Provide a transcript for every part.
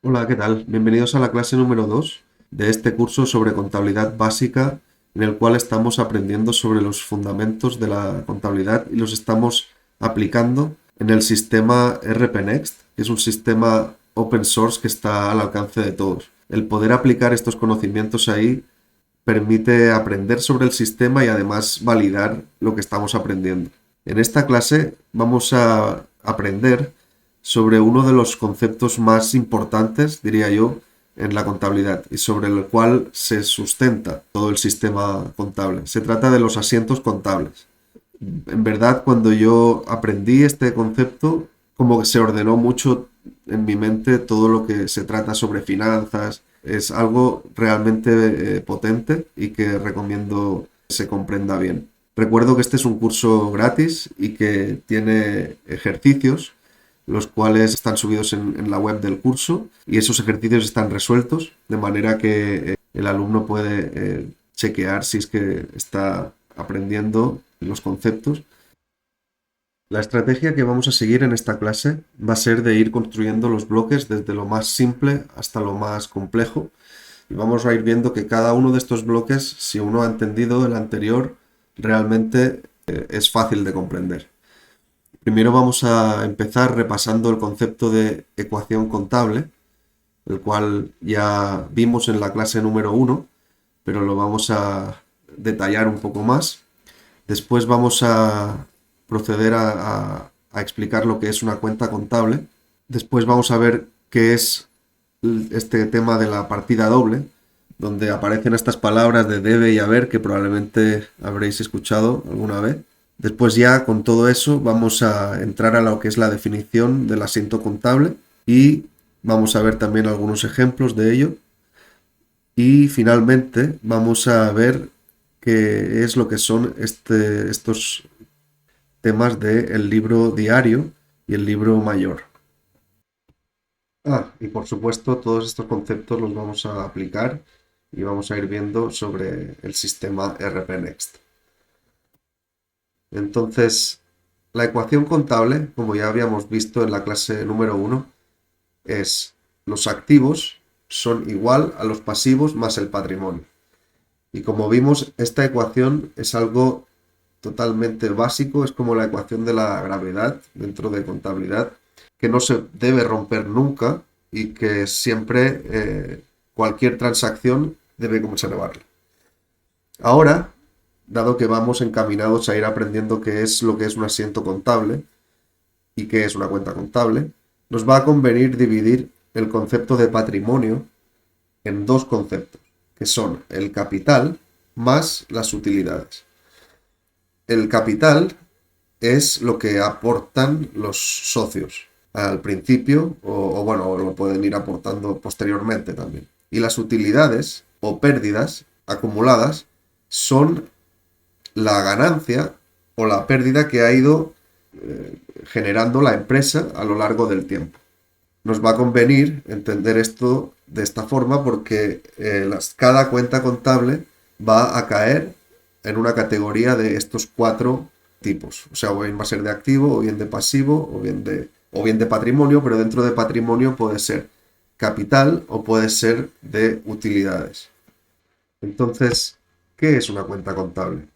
Hola, ¿qué tal? Bienvenidos a la clase número 2 de este curso sobre contabilidad básica, en el cual estamos aprendiendo sobre los fundamentos de la contabilidad y los estamos aplicando en el sistema RP Next, que es un sistema open source que está al alcance de todos. El poder aplicar estos conocimientos ahí permite aprender sobre el sistema y además validar lo que estamos aprendiendo. En esta clase vamos a aprender sobre uno de los conceptos más importantes, diría yo, en la contabilidad y sobre el cual se sustenta todo el sistema contable. Se trata de los asientos contables. En verdad, cuando yo aprendí este concepto, como que se ordenó mucho en mi mente todo lo que se trata sobre finanzas. Es algo realmente potente y que recomiendo que se comprenda bien. Recuerdo que este es un curso gratis y que tiene ejercicios, los cuales están subidos en la web del curso y esos ejercicios están resueltos de manera que el alumno puede chequear si es que está aprendiendo los conceptos. La estrategia que vamos a seguir en esta clase va a ser de ir construyendo los bloques desde lo más simple hasta lo más complejo y vamos a ir viendo que cada uno de estos bloques, si uno ha entendido el anterior, realmente es fácil de comprender. Primero vamos a empezar repasando el concepto de ecuación contable, el cual ya vimos en la clase número 1, pero lo vamos a detallar un poco más. Después vamos a proceder a explicar lo que es una cuenta contable. Después vamos a ver qué es este tema de la partida doble, donde aparecen estas palabras de debe y haber que probablemente habréis escuchado alguna vez. Después ya con todo eso vamos a entrar a lo que es la definición del asiento contable y vamos a ver también algunos ejemplos de ello. Y finalmente vamos a ver qué es lo que son estos temas del libro diario y el libro mayor. Y por supuesto todos estos conceptos los vamos a aplicar y vamos a ir viendo sobre el sistema RP Next. Entonces, la ecuación contable, como ya habíamos visto en la clase número 1, es los activos son igual a los pasivos más el patrimonio. Y como vimos, esta ecuación es algo totalmente básico, es como la ecuación de la gravedad dentro de contabilidad, que no se debe romper nunca y que siempre cualquier transacción debe conservarla. Ahora, dado que vamos encaminados a ir aprendiendo qué es lo que es un asiento contable y qué es una cuenta contable, nos va a convenir dividir el concepto de patrimonio en dos conceptos, que son el capital más las utilidades. El capital es lo que aportan los socios al principio o bueno, lo pueden ir aportando posteriormente también. Y las utilidades o pérdidas acumuladas son la ganancia o la pérdida que ha ido generando la empresa a lo largo del tiempo. Nos va a convenir entender esto de esta forma porque cada cuenta contable va a caer en una categoría de estos cuatro tipos. O sea, o bien va a ser de activo, o bien de pasivo, o bien de patrimonio, pero dentro de patrimonio puede ser capital o puede ser de utilidades. Entonces, ¿qué es una cuenta contable?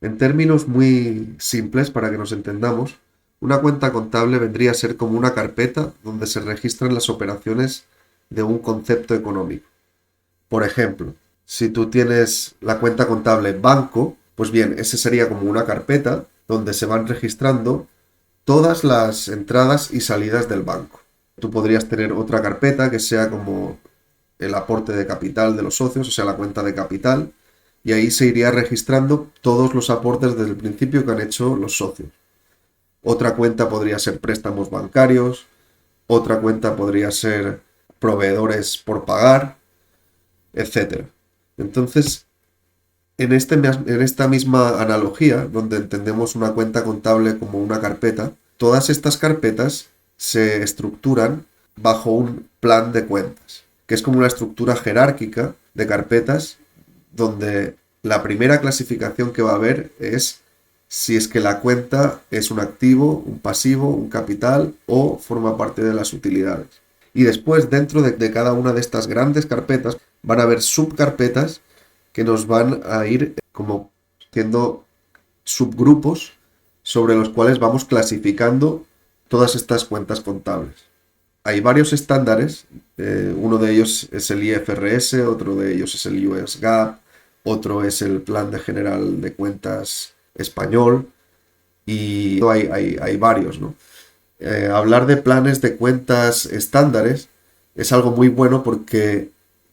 En términos muy simples, para que nos entendamos, una cuenta contable vendría a ser como una carpeta donde se registran las operaciones de un concepto económico. Por ejemplo, si tú tienes la cuenta contable banco, pues bien, ese sería como una carpeta donde se van registrando todas las entradas y salidas del banco. Tú podrías tener otra carpeta que sea como el aporte de capital de los socios, o sea, la cuenta de capital, y ahí se iría registrando todos los aportes desde el principio que han hecho los socios. Otra cuenta podría ser préstamos bancarios, otra cuenta podría ser proveedores por pagar, etcétera. Entonces, en esta misma analogía, donde entendemos una cuenta contable como una carpeta, todas estas carpetas se estructuran bajo un plan de cuentas, que es como una estructura jerárquica de carpetas donde la primera clasificación que va a haber es si es que la cuenta es un activo, un pasivo, un capital o forma parte de las utilidades. Y después, dentro de cada una de estas grandes carpetas, van a haber subcarpetas que nos van a ir como haciendo subgrupos sobre los cuales vamos clasificando todas estas cuentas contables. Hay varios estándares, uno de ellos es el IFRS, otro de ellos es el US GAAP, otro es el Plan de General de Cuentas español y hay varios, ¿no? Hablar de planes de cuentas estándares es algo muy bueno porque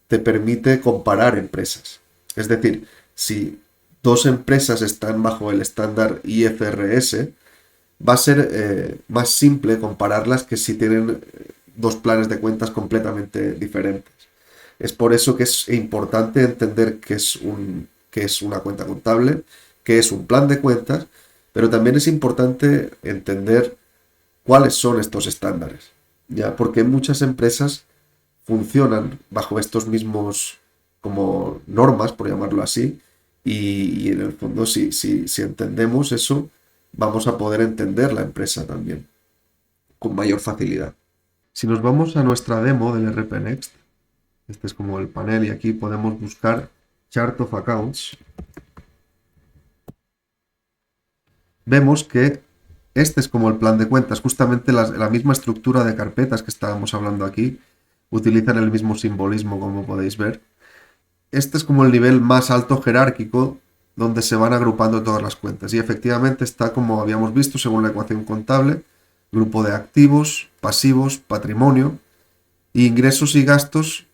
te permite comparar empresas. Es decir, si dos empresas están bajo el estándar IFRS, va a ser más simple compararlas que si tienen dos planes de cuentas completamente diferentes. Es por eso que es importante entender qué es una cuenta contable, qué es un plan de cuentas, pero también es importante entender cuáles son estos estándares, ¿ya? Porque muchas empresas funcionan bajo estos mismos como normas, por llamarlo así, y en el fondo si entendemos eso, vamos a poder entender la empresa también con mayor facilidad. Si nos vamos a nuestra demo del RP Next, este es como el panel y aquí podemos buscar Chart of Accounts, vemos que este es como el plan de cuentas, justamente la misma estructura de carpetas que estábamos hablando aquí, utilizan el mismo simbolismo como podéis ver. Este es como el nivel más alto jerárquico donde se van agrupando todas las cuentas y efectivamente está como habíamos visto según la ecuación contable, grupo de activos, pasivos, patrimonio y ingresos y gastos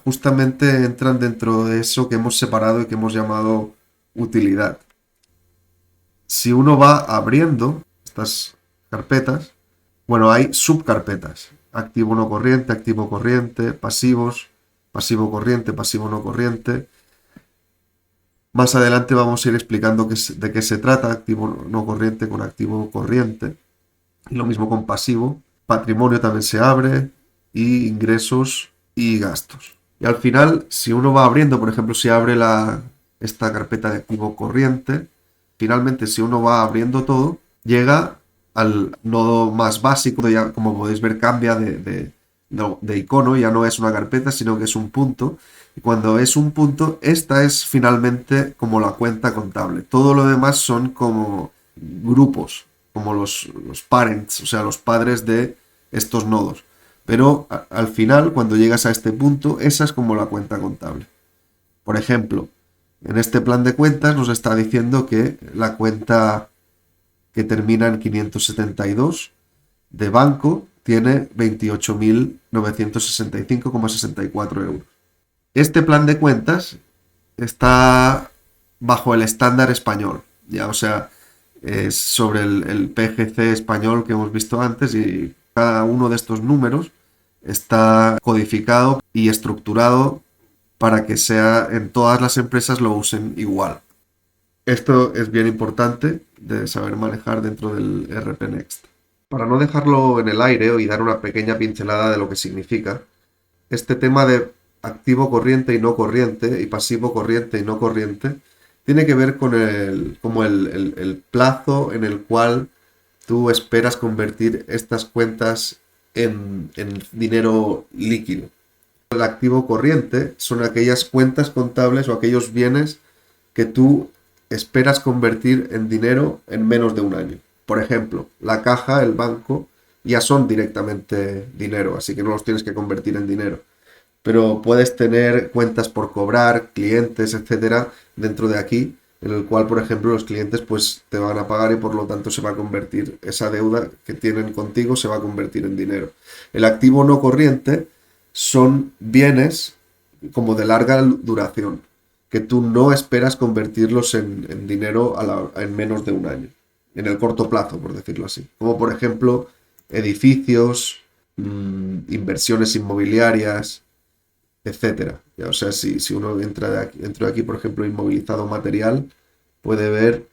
justamente entran dentro de eso que hemos separado y que hemos llamado utilidad. Si uno va abriendo estas carpetas, bueno, hay subcarpetas, activo no corriente, activo corriente, pasivos, pasivo corriente, pasivo no corriente. Más adelante vamos a ir explicando de qué se trata, activo no corriente con activo corriente. Y lo mismo con pasivo. Patrimonio también se abre, y ingresos y gastos. Y al final, si uno va abriendo, por ejemplo, si abre esta carpeta de activo corriente, finalmente si uno va abriendo todo, llega al nodo más básico, ya como podéis ver cambia de icono, ya no es una carpeta, sino que es un punto. Y cuando es un punto, esta es finalmente como la cuenta contable. Todo lo demás son como grupos, como los parents, o sea, los padres de estos nodos. Pero al final, cuando llegas a este punto, esa es como la cuenta contable. Por ejemplo, en este plan de cuentas nos está diciendo que la cuenta que termina en 572 de banco tiene 28.965,64 euros. Este plan de cuentas está bajo el estándar español, ya, o sea, es sobre el PGC español que hemos visto antes y cada uno de estos números está codificado y estructurado para que sea en todas las empresas lo usen igual. Esto es bien importante de saber manejar dentro del RP Next. Para no dejarlo en el aire y dar una pequeña pincelada de lo que significa, este tema de activo corriente y no corriente y pasivo corriente y no corriente tiene que ver con el plazo en el cual tú esperas convertir estas cuentas en dinero líquido. El activo corriente son aquellas cuentas contables o aquellos bienes que tú esperas convertir en dinero en menos de un año. Por ejemplo, la caja, el banco, ya son directamente dinero, así que no los tienes que convertir en dinero. Pero puedes tener cuentas por cobrar, clientes, etcétera, dentro de aquí, en el cual, por ejemplo, los clientes pues te van a pagar y por lo tanto se va a convertir, esa deuda que tienen contigo se va a convertir en dinero. El activo no corriente son bienes como de larga duración, que tú no esperas convertirlos en dinero en menos de un año, en el corto plazo, por decirlo así. Como por ejemplo edificios, inversiones inmobiliarias, etcétera. O sea, si uno entra dentro de aquí, por ejemplo, inmovilizado material, puede ver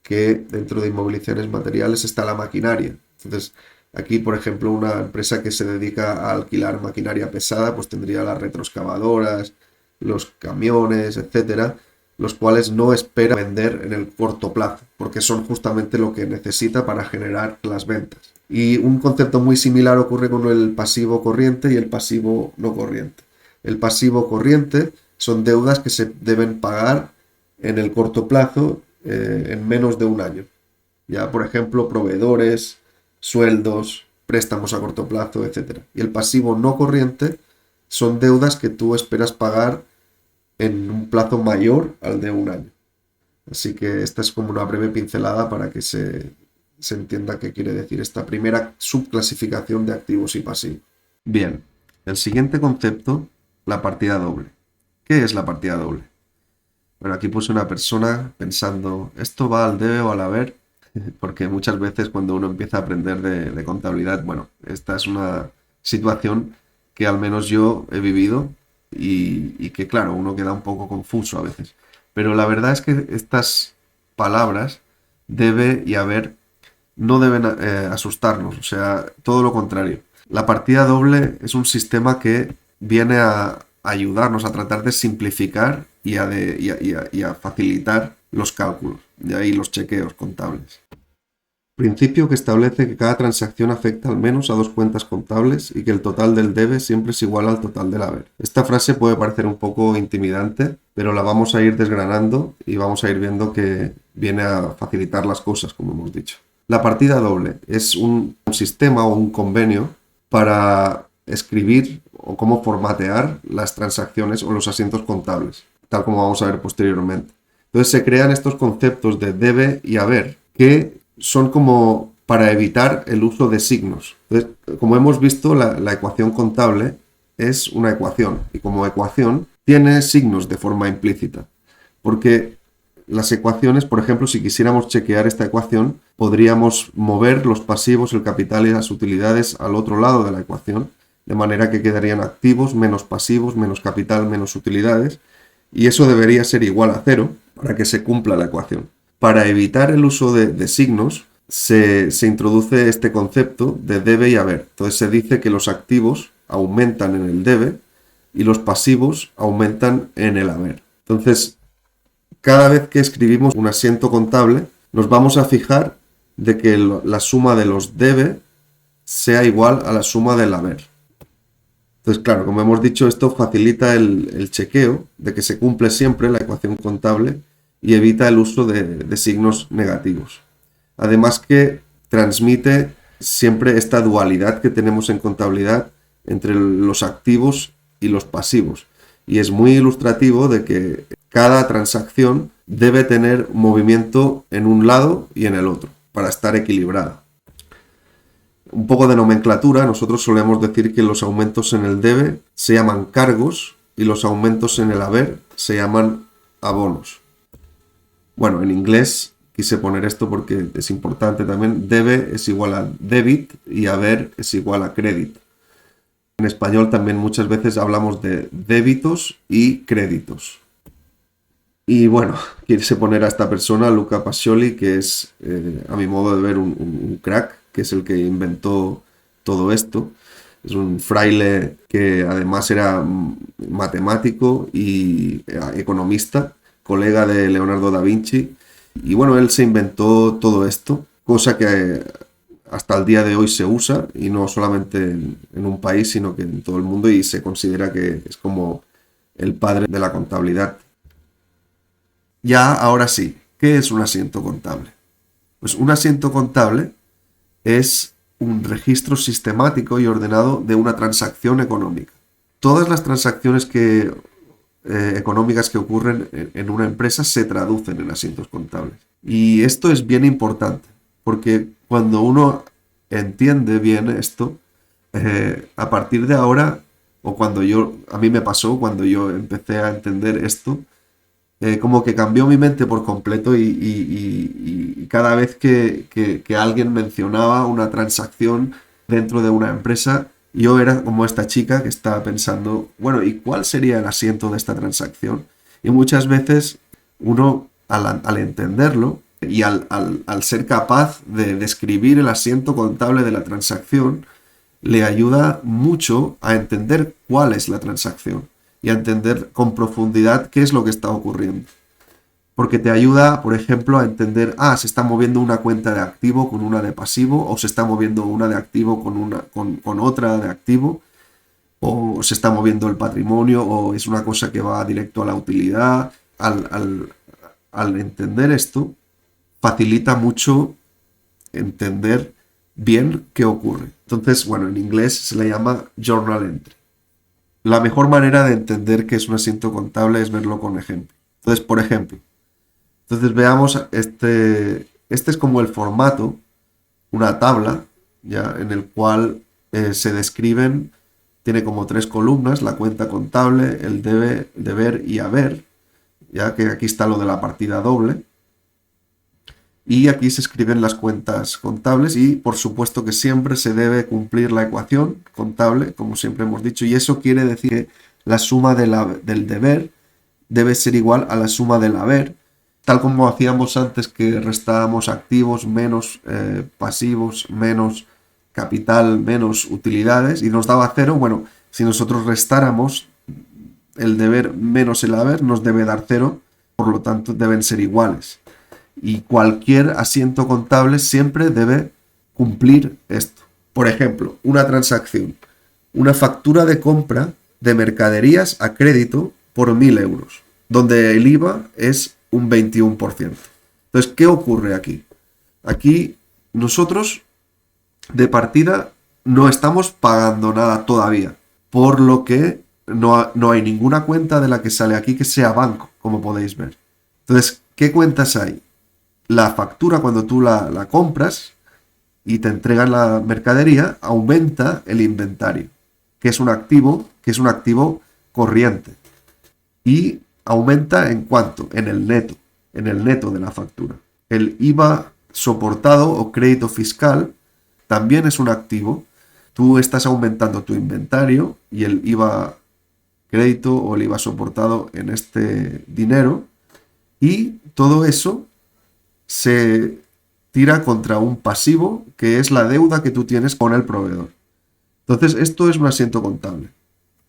que dentro de inmovilizaciones materiales está la maquinaria. Entonces, aquí, por ejemplo, una empresa que se dedica a alquilar maquinaria pesada, pues tendría las retroexcavadoras, los camiones, etcétera. los cuales no espera vender en el corto plazo, porque son justamente lo que necesita para generar las ventas. Y un concepto muy similar ocurre con el pasivo corriente y el pasivo no corriente. El pasivo corriente son deudas que se deben pagar en el corto plazo, en menos de un año. Ya, por ejemplo, proveedores, sueldos, préstamos a corto plazo, etc. Y el pasivo no corriente son deudas que tú esperas pagar en un plazo mayor al de un año. Así que esta es como una breve pincelada para que se entienda qué quiere decir esta primera subclasificación de activos y pasivos. Bien, el siguiente concepto, la partida doble. ¿Qué es la partida doble? Bueno, aquí puse una persona pensando, ¿esto va al debe o al haber? Porque muchas veces cuando uno empieza a aprender de contabilidad, bueno, esta es una situación que al menos yo he vivido y que claro, uno queda un poco confuso a veces. Pero la verdad es que estas palabras, debe y haber, no deben asustarnos, o sea, todo lo contrario. La partida doble es un sistema que viene a ayudarnos a tratar de simplificar y a facilitar los cálculos, y ahí los chequeos contables. Principio que establece que cada transacción afecta al menos a dos cuentas contables y que el total del debe siempre es igual al total del haber. Esta frase puede parecer un poco intimidante, pero la vamos a ir desgranando y vamos a ir viendo que viene a facilitar las cosas, como hemos dicho. La partida doble es un sistema o un convenio para escribir o cómo formatear las transacciones o los asientos contables, tal como vamos a ver posteriormente. Entonces se crean estos conceptos de debe y haber que son como para evitar el uso de signos. Entonces, como hemos visto, la ecuación contable es una ecuación y como ecuación tiene signos de forma implícita. Porque las ecuaciones, por ejemplo, si quisiéramos chequear esta ecuación, podríamos mover los pasivos, el capital y las utilidades al otro lado de la ecuación, de manera que quedarían activos menos pasivos, menos capital, menos utilidades, y eso debería ser igual a 0 para que se cumpla la ecuación. Para evitar el uso de signos, se introduce este concepto de debe y haber. Entonces se dice que los activos aumentan en el debe y los pasivos aumentan en el haber. Entonces, cada vez que escribimos un asiento contable, nos vamos a fijar de que la suma de los debe sea igual a la suma del haber. Entonces, claro, como hemos dicho, esto facilita el chequeo de que se cumple siempre la ecuación contable y evita el uso de signos negativos. Además que transmite siempre esta dualidad que tenemos en contabilidad entre los activos y los pasivos. Y es muy ilustrativo de que cada transacción debe tener movimiento en un lado y en el otro para estar equilibrada. Un poco de nomenclatura, nosotros solemos decir que los aumentos en el debe se llaman cargos y los aumentos en el haber se llaman abonos. Bueno, en inglés quise poner esto porque es importante también. Debe es igual a debit y haber es igual a credit. En español también muchas veces hablamos de débitos y créditos. Y bueno, quise poner a esta persona, Luca Pacioli, que es, a mi modo de ver, un crack, que es el que inventó todo esto. Es un fraile que además era matemático y economista, colega de Leonardo da Vinci. Y bueno, él se inventó todo esto, cosa que hasta el día de hoy se usa, y no solamente en un país, sino que en todo el mundo, y se considera que es como el padre de la contabilidad. Ya, ahora sí, ¿qué es un asiento contable? Pues un asiento contable es un registro sistemático y ordenado de una transacción económica. Todas las transacciones económicas que ocurren en una empresa se traducen en asientos contables. Y esto es bien importante, porque cuando uno entiende bien esto, a partir de ahora, o a mí me pasó cuando yo empecé a entender esto, como que cambió mi mente por completo y cada vez que alguien mencionaba una transacción dentro de una empresa, yo era como esta chica que estaba pensando, bueno, ¿y cuál sería el asiento de esta transacción? Y muchas veces uno, al entenderlo y al ser capaz de describir el asiento contable de la transacción, le ayuda mucho a entender cuál es la transacción y a entender con profundidad qué es lo que está ocurriendo. porque te ayuda, por ejemplo, a entender, se está moviendo una cuenta de activo con una de pasivo, o se está moviendo una de activo con otra de activo, o se está moviendo el patrimonio, o es una cosa que va directo a la utilidad. Al entender esto, facilita mucho entender bien qué ocurre. Entonces, bueno, en inglés se le llama journal entry. La mejor manera de entender qué es un asiento contable es verlo con ejemplo. Entonces, por ejemplo, veamos este es como el formato, una tabla, ya, en el cual se describen, tiene como 3 columnas, la cuenta contable, el deber y haber, ya que aquí está lo de la partida doble. Y aquí se escriben las cuentas contables y por supuesto que siempre se debe cumplir la ecuación contable, como siempre hemos dicho, y eso quiere decir que la suma del deber debe ser igual a la suma del haber, tal como hacíamos antes, que restábamos activos menos pasivos menos capital menos utilidades y nos daba 0. Bueno, si nosotros restáramos el deber menos el haber, nos debe dar 0, por lo tanto deben ser iguales. Y cualquier asiento contable siempre debe cumplir esto. Por ejemplo, una transacción, una factura de compra de mercaderías a crédito por 1.000 euros, donde el IVA es un 21%. Entonces, ¿qué ocurre aquí? Aquí nosotros de partida no estamos pagando nada todavía, por lo que no hay ninguna cuenta de la que sale aquí que sea banco, como podéis ver. Entonces, ¿qué cuentas hay? La factura, cuando tú la compras y te entregan la mercadería, aumenta el inventario, que es un activo corriente. Y aumenta en cuánto, en el neto de la factura. El IVA soportado o crédito fiscal también es un activo. Tú estás aumentando tu inventario y el IVA crédito o el IVA soportado en este dinero, y todo eso se tira contra un pasivo, que es la deuda que tú tienes con el proveedor. Entonces, esto es un asiento contable,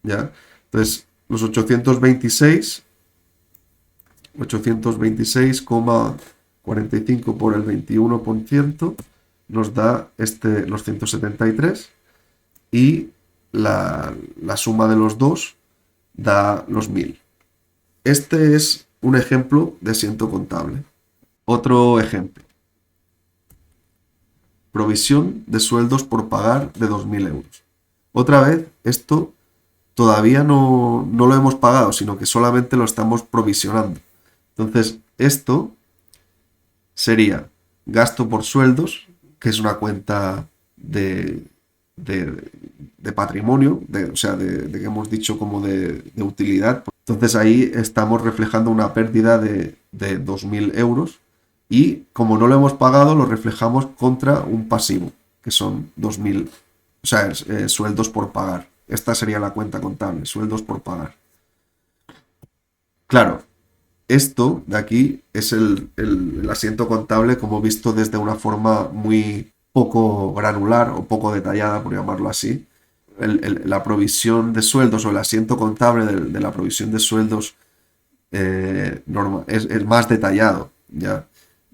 ¿ya? Entonces, los 826,45 por el 21% nos da los 173, y la suma de los dos da los 1.000. Este es un ejemplo de asiento contable. Otro ejemplo. Provisión de sueldos por pagar de 2.000 euros. Otra vez, esto todavía no lo hemos pagado, sino que solamente lo estamos provisionando. Entonces, esto sería gasto por sueldos, que es una cuenta de patrimonio, o sea, que hemos dicho como de utilidad. Entonces ahí estamos reflejando una pérdida de 2.000 euros, y como no lo hemos pagado, lo reflejamos contra un pasivo, que son 2.000, o sea, sueldos por pagar. Esta sería la cuenta contable, sueldos por pagar. Claro, esto de aquí es el asiento contable como visto desde una forma muy poco granular o poco detallada, por llamarlo así. La provisión de sueldos o el asiento contable de la provisión de sueldos es más detallado, ya,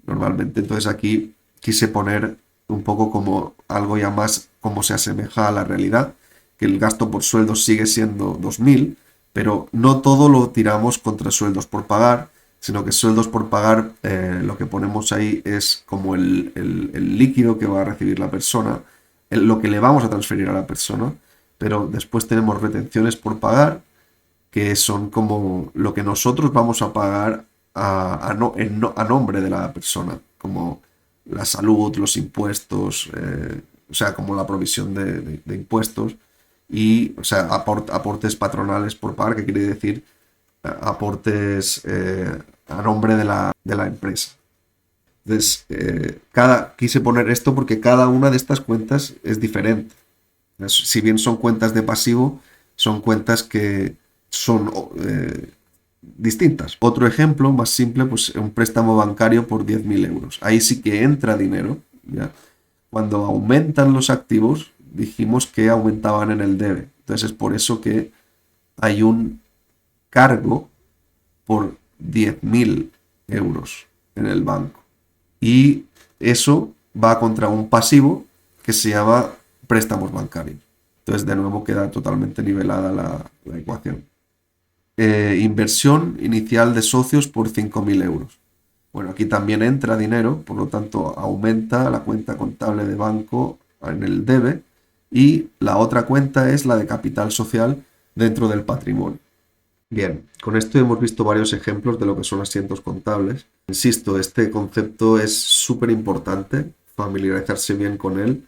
normalmente. Entonces aquí quise poner un poco como algo ya más como se asemeja a la realidad, que el gasto por sueldos sigue siendo 2.000, pero no todo lo tiramos contra sueldos por pagar, sino que sueldos por pagar, lo que ponemos ahí es como el líquido que va a recibir la persona, lo que le vamos a transferir a la persona, pero después tenemos retenciones por pagar, que son como lo que nosotros vamos a pagar a nombre de la persona, como la salud, los impuestos, o sea, como la provisión de impuestos, y, o sea, aportes patronales por pagar, que quiere decir aportes a nombre de la empresa. Entonces, quise poner esto porque cada una de estas cuentas es diferente. Si bien son cuentas de pasivo, son cuentas que son distintas. Otro ejemplo más simple, pues un préstamo bancario por 10.000 euros. Ahí sí que entra dinero, ¿ya? Cuando aumentan los activos, dijimos que aumentaban en el debe. Entonces es por eso que hay un cargo por 10.000 euros en el banco. Y eso va contra un pasivo que se llama préstamos bancarios. Entonces, de nuevo, queda totalmente nivelada la ecuación. Inversión inicial de socios por 5.000 euros. Bueno, aquí también entra dinero, por lo tanto aumenta la cuenta contable de banco en el debe, y la otra cuenta es la de capital social dentro del patrimonio. Bien, con esto hemos visto varios ejemplos de lo que son asientos contables. Insisto, este concepto es súper importante, familiarizarse bien con él,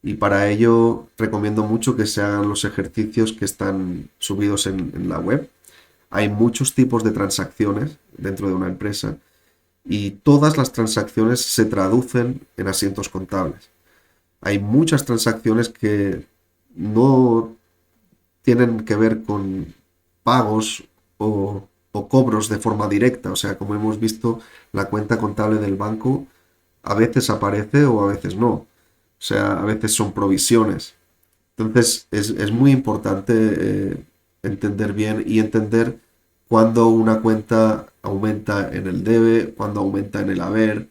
y para ello recomiendo mucho que se hagan los ejercicios que están subidos en la web. Hay muchos tipos de transacciones dentro de una empresa y todas las transacciones se traducen en asientos contables. Hay muchas transacciones que no tienen que ver con pagos o cobros de forma directa. O sea, como hemos visto, la cuenta contable del banco a veces aparece o a veces no. O sea, a veces son provisiones. Entonces, es muy importante entender bien y entender cuándo una cuenta aumenta en el debe, cuándo aumenta en el haber,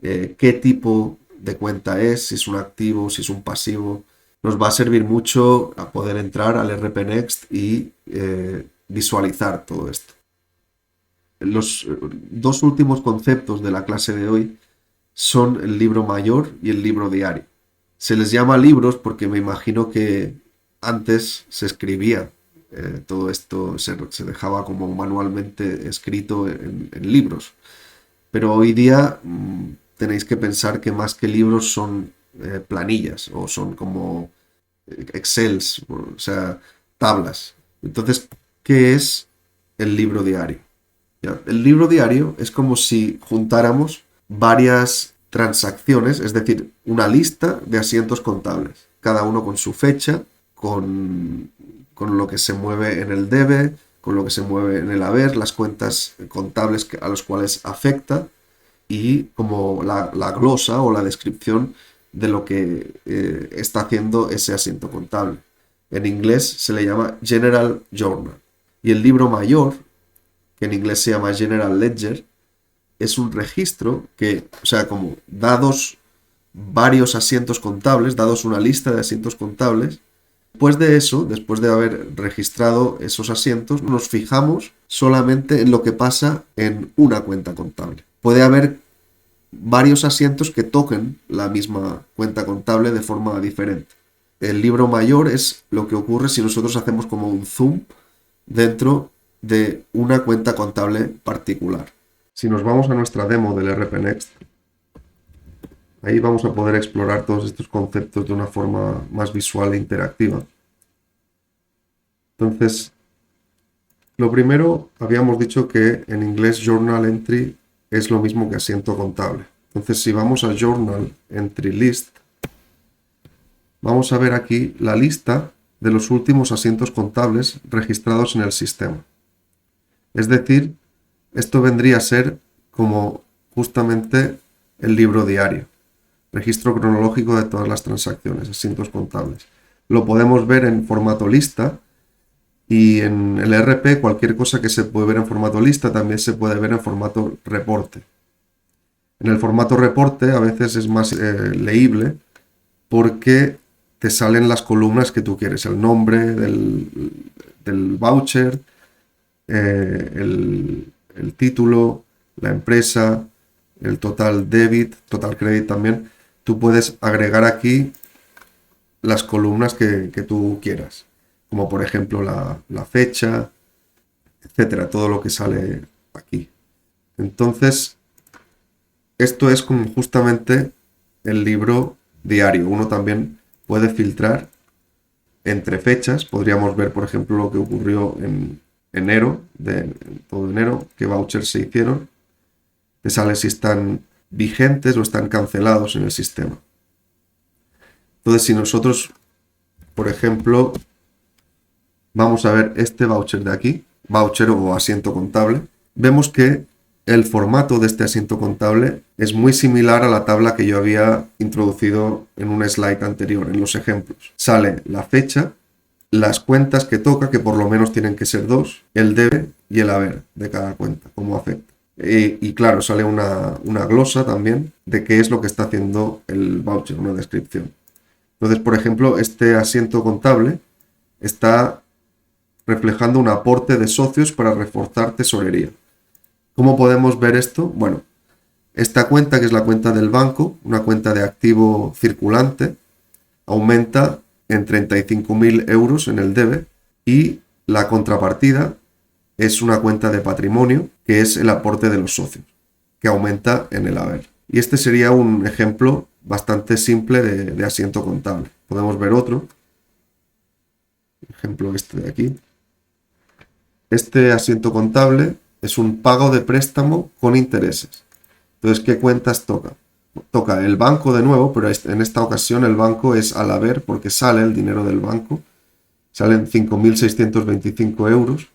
qué tipo de cuenta es, si es un activo, si es un pasivo. Nos va a servir mucho a poder entrar al RP Next y visualizar todo esto. Los dos últimos conceptos de la clase de hoy son el libro mayor y el libro diario. Se les llama libros porque me imagino que antes se escribía todo esto, se dejaba como manualmente escrito en libros. Pero hoy día tenéis que pensar que más que libros son planillas o son como Excels, o sea, tablas. Entonces, ¿qué es el libro diario? ¿Ya? El libro diario es como si juntáramos varias transacciones, es decir, una lista de asientos contables, cada uno con su fecha, con lo que se mueve en el debe, con lo que se mueve en el haber, las cuentas contables a los cuales afecta y como la glosa o la descripción de lo que está haciendo ese asiento contable. En inglés se le llama General Journal. Y el libro mayor, que en inglés se llama General Ledger, es un registro que, o sea, como dados varios asientos contables, dados una lista de asientos contables, después de eso, después de haber registrado esos asientos, nos fijamos solamente en lo que pasa en una cuenta contable. Puede haber varios asientos que toquen la misma cuenta contable de forma diferente. El libro mayor es lo que ocurre si nosotros hacemos como un zoom dentro de una cuenta contable particular. Si nos vamos a nuestra demo del RP Next, ahí vamos a poder explorar todos estos conceptos de una forma más visual e interactiva. Entonces, lo primero, habíamos dicho que en inglés Journal Entry es lo mismo que asiento contable. Entonces, si vamos a Journal Entry List, vamos a ver aquí la lista de los últimos asientos contables registrados en el sistema. Es decir, esto vendría a ser como justamente el libro diario, registro cronológico de todas las transacciones, asientos contables. Lo podemos ver en formato lista y en el RP cualquier cosa que se puede ver en formato lista también se puede ver en formato reporte. En el formato reporte a veces es más leíble porque te salen las columnas que tú quieres, el nombre del voucher, el título, la empresa, el total debit, total credit también. Tú puedes agregar aquí las columnas que tú quieras, como por ejemplo la fecha, etcétera, todo lo que sale aquí. Entonces, esto es como justamente el libro diario. Uno también puede filtrar entre fechas. Podríamos ver, por ejemplo, lo que ocurrió en enero, todo enero, qué vouchers se hicieron. Te sale si están vigentes o están cancelados en el sistema. Entonces, si nosotros, por ejemplo, vamos a ver este voucher de aquí, voucher o asiento contable, vemos que el formato de este asiento contable es muy similar a la tabla que yo había introducido en un slide anterior, en los ejemplos. Sale la fecha, las cuentas que toca, que por lo menos tienen que ser dos, el debe y el haber de cada cuenta, cómo afecta. Y claro, sale una glosa también de qué es lo que está haciendo el voucher, una descripción. Entonces, por ejemplo, este asiento contable está reflejando un aporte de socios para reforzar tesorería. ¿Cómo podemos ver esto? Bueno, esta cuenta, que es la cuenta del banco, una cuenta de activo circulante, aumenta en 35.000 euros en el debe, y la contrapartida es una cuenta de patrimonio, que es el aporte de los socios, que aumenta en el haber. Y este sería un ejemplo bastante simple de asiento contable. Podemos ver otro, ejemplo este de aquí. Este asiento contable es un pago de préstamo con intereses. Entonces, ¿qué cuentas toca? Toca el banco de nuevo, pero en esta ocasión el banco es al haber, porque sale el dinero del banco, salen 5.625 euros,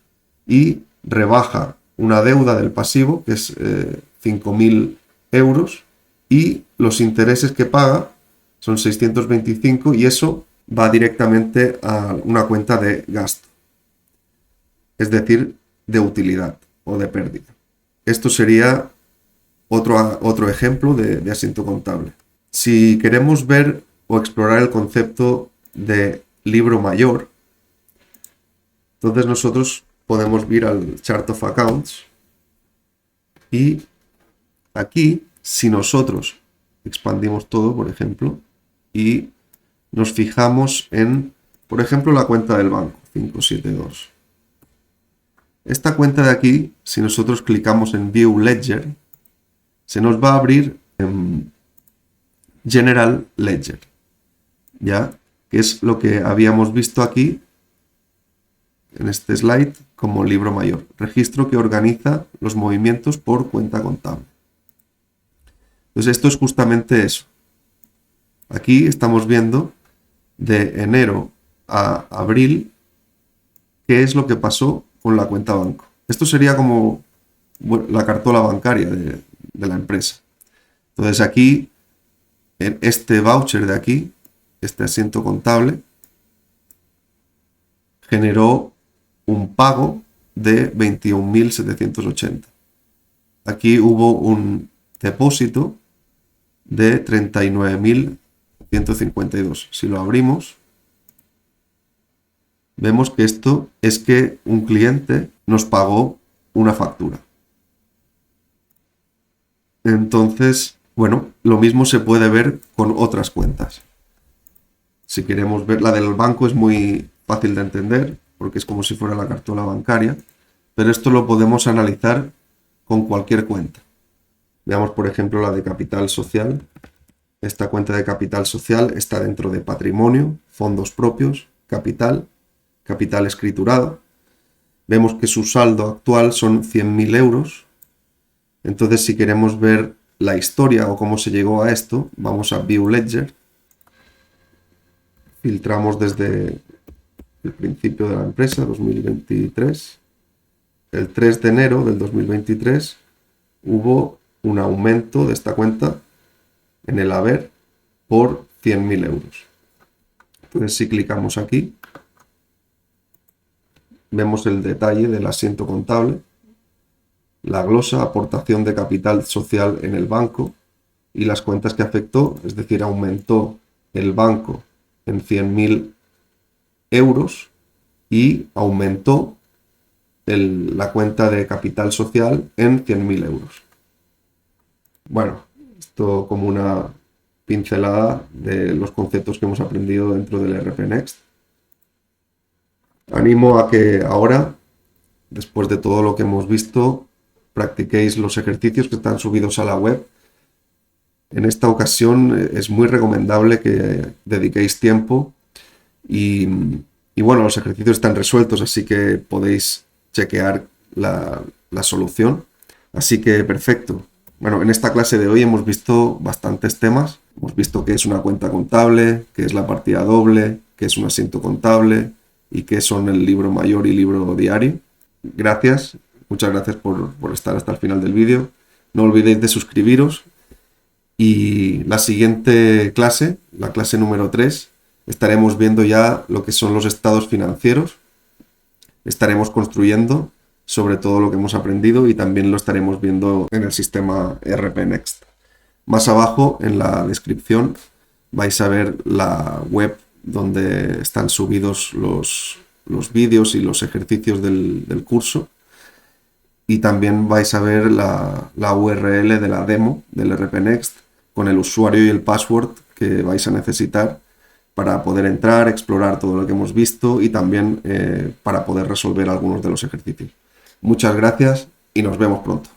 y rebaja una deuda del pasivo, que es 5.000 euros, y los intereses que paga son 625, y eso va directamente a una cuenta de gasto, es decir, de utilidad o de pérdida. Esto sería otro ejemplo de asiento contable. Si queremos ver o explorar el concepto de libro mayor, entonces nosotros podemos ir al Chart of Accounts, y aquí, si nosotros expandimos todo, por ejemplo, y nos fijamos en, por ejemplo, la cuenta del banco, 572. Esta cuenta de aquí, si nosotros clicamos en View Ledger, se nos va a abrir en General Ledger, ¿ya? Que es lo que habíamos visto aquí en este slide como libro mayor, registro que organiza los movimientos por cuenta contable. Entonces esto es justamente eso. Aquí estamos viendo de enero a abril qué es lo que pasó con la cuenta banco. Esto sería como la cartola bancaria de la empresa. Entonces aquí, en este voucher de aquí, este asiento contable, generó un pago de 21.780. Aquí hubo un depósito de 39.152. Si lo abrimos, vemos que esto es que un cliente nos pagó una factura. Entonces, bueno, lo mismo se puede ver con otras cuentas. Si queremos ver, la del banco es muy fácil de entender, porque es como si fuera la cartola bancaria, pero esto lo podemos analizar con cualquier cuenta. Veamos, por ejemplo, la de capital social. Esta cuenta de capital social está dentro de patrimonio, fondos propios, capital, capital escriturado. Vemos que su saldo actual son 100.000 euros. Entonces, si queremos ver la historia o cómo se llegó a esto, vamos a View Ledger. Filtramos desde el principio de la empresa, 2023. El 3 de enero del 2023 hubo un aumento de esta cuenta en el haber por 100.000 euros. Entonces, si clicamos aquí, vemos el detalle del asiento contable, la glosa, aportación de capital social en el banco y las cuentas que afectó, es decir, aumentó el banco en 100.000 euros y aumentó la cuenta de capital social en 100.000 euros. Bueno, esto como una pincelada de los conceptos que hemos aprendido dentro del ERP Next. Animo a que ahora, después de todo lo que hemos visto, practiquéis los ejercicios que están subidos a la web. En esta ocasión es muy recomendable que dediquéis tiempo y bueno, los ejercicios están resueltos, así que podéis chequear la solución. Así que perfecto. Bueno, en esta clase de hoy hemos visto bastantes temas. Hemos visto qué es una cuenta contable, qué es la partida doble, qué es un asiento contable y qué son el libro mayor y libro diario. Gracias, muchas gracias por estar hasta el final del vídeo. No olvidéis de suscribiros y la siguiente clase, la clase número 3, estaremos viendo ya lo que son los estados financieros. Estaremos construyendo sobre todo lo que hemos aprendido y también lo estaremos viendo en el sistema RP Next. Más abajo en la descripción vais a ver la web donde están subidos los vídeos y los ejercicios del curso, y también vais a ver la URL de la demo del RP Next con el usuario y el password que vais a necesitar para poder entrar, explorar todo lo que hemos visto y también para poder resolver algunos de los ejercicios. Muchas gracias y nos vemos pronto.